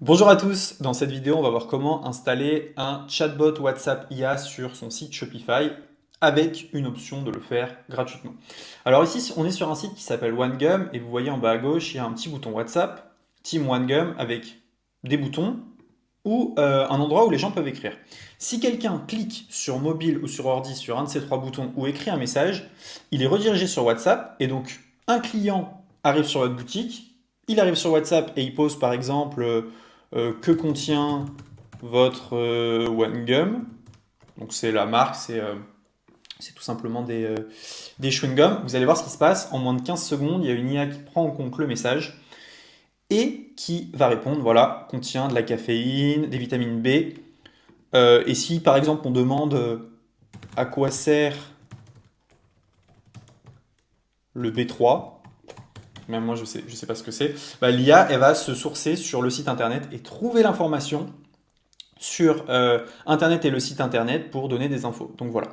Bonjour à tous, dans cette vidéo on va voir comment installer un chatbot WhatsApp IA sur son site Shopify avec une option de le faire gratuitement. Alors ici on est sur un site qui s'appelle OneGum et vous voyez en bas à gauche il y a un petit bouton WhatsApp, Team OneGum avec des boutons ou un endroit où les gens peuvent écrire. Si quelqu'un clique sur mobile ou sur ordi sur un de ces trois boutons ou écrit un message, il est redirigé sur WhatsApp et donc un client arrive sur votre boutique, il arrive sur WhatsApp et il pose par exemple que contient votre OneGum. Donc c'est la marque, c'est tout simplement des chewing-gums. Vous allez voir ce qui se passe. En moins de 15 secondes, il y a une IA qui prend en compte le message et qui va répondre, voilà, contient de la caféine, des vitamines B. Et si par exemple on demande à quoi sert le B3, même moi je sais pas ce que c'est, bah, l'IA elle va se sourcer sur le site internet et trouver l'information sur internet et le site internet pour donner des infos. Donc voilà.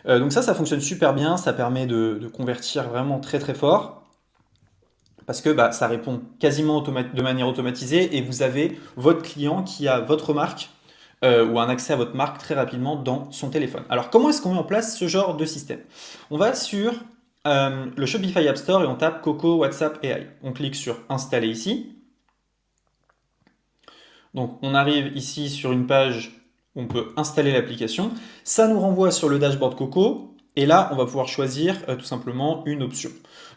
Donc ça fonctionne super bien, ça permet de convertir vraiment très très fort. Parce que bah, ça répond quasiment de manière automatisée et vous avez votre client qui a votre marque ou un accès à votre marque très rapidement dans son téléphone. Alors comment est-ce qu'on met en place ce genre de système? On va sur le Shopify App Store et on tape Coco WhatsApp AI. On clique sur installer ici. Donc on arrive ici sur une page où on peut installer l'application. Ça nous renvoie sur le dashboard Coco et là on va pouvoir choisir tout simplement une option.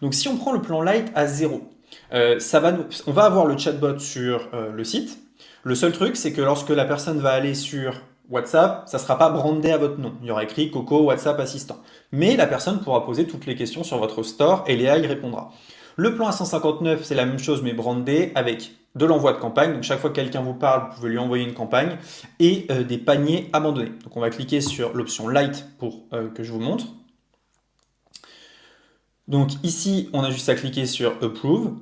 Donc si on prend le plan light à 0, on va avoir le chatbot sur le site. Le seul truc c'est que lorsque la personne va aller sur WhatsApp, ça ne sera pas brandé à votre nom. Il y aura écrit Coco WhatsApp Assistant. Mais la personne pourra poser toutes les questions sur votre store et Léa y répondra. Le plan à 159, c'est la même chose mais brandé avec de l'envoi de campagne. Donc chaque fois que quelqu'un vous parle, vous pouvez lui envoyer une campagne et des paniers abandonnés. Donc on va cliquer sur l'option Light pour que je vous montre. Donc ici, on a juste à cliquer sur Approve.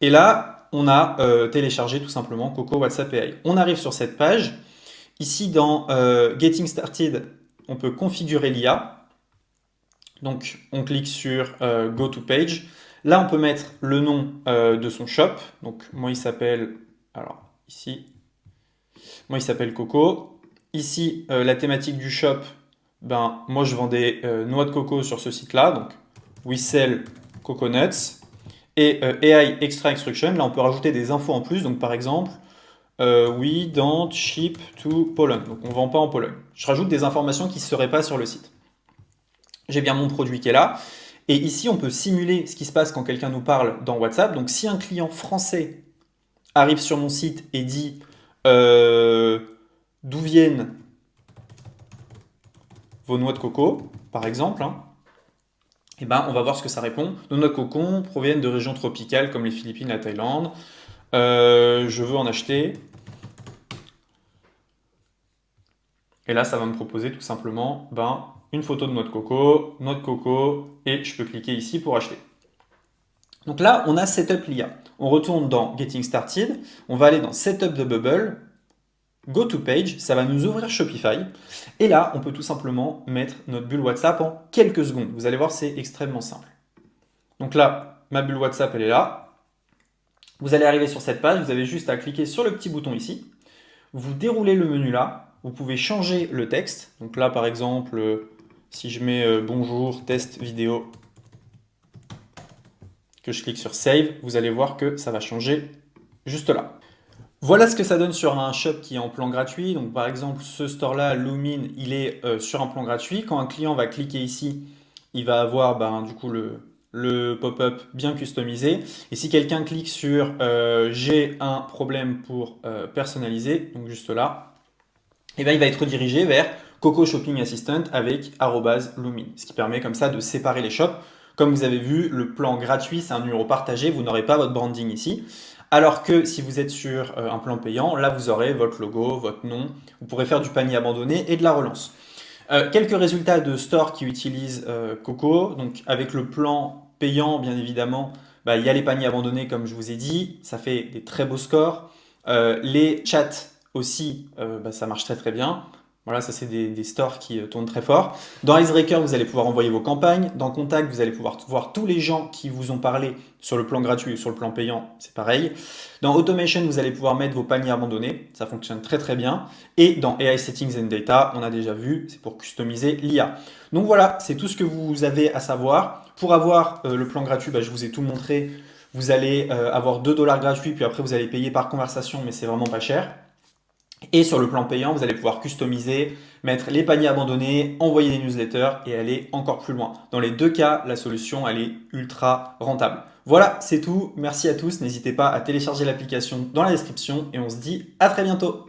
Et là, on a téléchargé tout simplement Coco WhatsApp AI. On arrive sur cette page. Ici, dans Getting Started, on peut configurer l'IA. Donc on clique sur Go to Page. Là, on peut mettre le nom de son shop. Donc moi, il s'appelle, alors ici, moi, il s'appelle Coco. Ici, la thématique du shop, ben moi, je vends des noix de coco sur ce site-là. Donc we sell coconuts. Et AI Extra Instruction, là, on peut rajouter des infos en plus. Donc par exemple, we don't ship to Poland. Donc on ne vend pas en Pologne. Je rajoute des informations qui ne seraient pas sur le site. J'ai bien mon produit qui est là. Et ici, on peut simuler ce qui se passe quand quelqu'un nous parle dans WhatsApp. Donc, si un client français arrive sur mon site et dit euh, d'où viennent vos noix de coco, par exemple, hein, eh ben, on va voir ce que ça répond. Nos noix de coco proviennent de régions tropicales comme les Philippines, la Thaïlande. Je veux en acheter. Et là, ça va me proposer tout simplement ben, une photo de noix de coco, et je peux cliquer ici pour acheter. Donc là, on a Setup l'IA. On retourne dans Getting Started, on va aller dans Setup the Bubble, Go to Page, ça va nous ouvrir Shopify. Et là, on peut tout simplement mettre notre bulle WhatsApp en quelques secondes. Vous allez voir, c'est extrêmement simple. Donc là, ma bulle WhatsApp, elle est là. Vous allez arriver sur cette page, vous avez juste à cliquer sur le petit bouton ici. Vous déroulez le menu là. Vous pouvez changer le texte. Donc là, par exemple, si je mets bonjour, test vidéo, que je clique sur Save, vous allez voir que ça va changer juste là. Voilà ce que ça donne sur un shop qui est en plan gratuit. Donc par exemple, ce store-là, Lumin, il est sur un plan gratuit. Quand un client va cliquer ici, il va avoir ben, du coup le pop-up bien customisé. Et si quelqu'un clique sur j'ai un problème pour personnaliser, donc juste là, et ben, il va être redirigé vers Coco Shopping Assistant avec @lumin. Ce qui permet comme ça de séparer les shops. Comme vous avez vu, le plan gratuit, c'est un numéro partagé, vous n'aurez pas votre branding ici. Alors que si vous êtes sur un plan payant, là vous aurez votre logo, votre nom, vous pourrez faire du panier abandonné et de la relance. Quelques résultats de stores qui utilisent Coco. Donc avec le plan payant, bien évidemment, bah, il y a les paniers abandonnés comme je vous ai dit, ça fait des très beaux scores. Les chats aussi, bah, ça marche très très bien. Voilà, ça c'est des stores qui tournent très fort. Dans Icebreaker, vous allez pouvoir envoyer vos campagnes. Dans Contact, vous allez pouvoir voir tous les gens qui vous ont parlé sur le plan gratuit ou sur le plan payant, c'est pareil. Dans Automation, vous allez pouvoir mettre vos paniers abandonnés, ça fonctionne très très bien. Et dans AI Settings and Data, on a déjà vu, c'est pour customiser l'IA. Donc voilà, c'est tout ce que vous avez à savoir. Pour avoir le plan gratuit, bah, je vous ai tout montré. Vous allez avoir 2 dollars gratuits, puis après vous allez payer par conversation, mais c'est vraiment pas cher. Et sur le plan payant, vous allez pouvoir customiser, mettre les paniers abandonnés, envoyer des newsletters et aller encore plus loin. Dans les deux cas, la solution, elle est ultra rentable. Voilà, c'est tout. Merci à tous. N'hésitez pas à télécharger l'application dans la description et on se dit à très bientôt.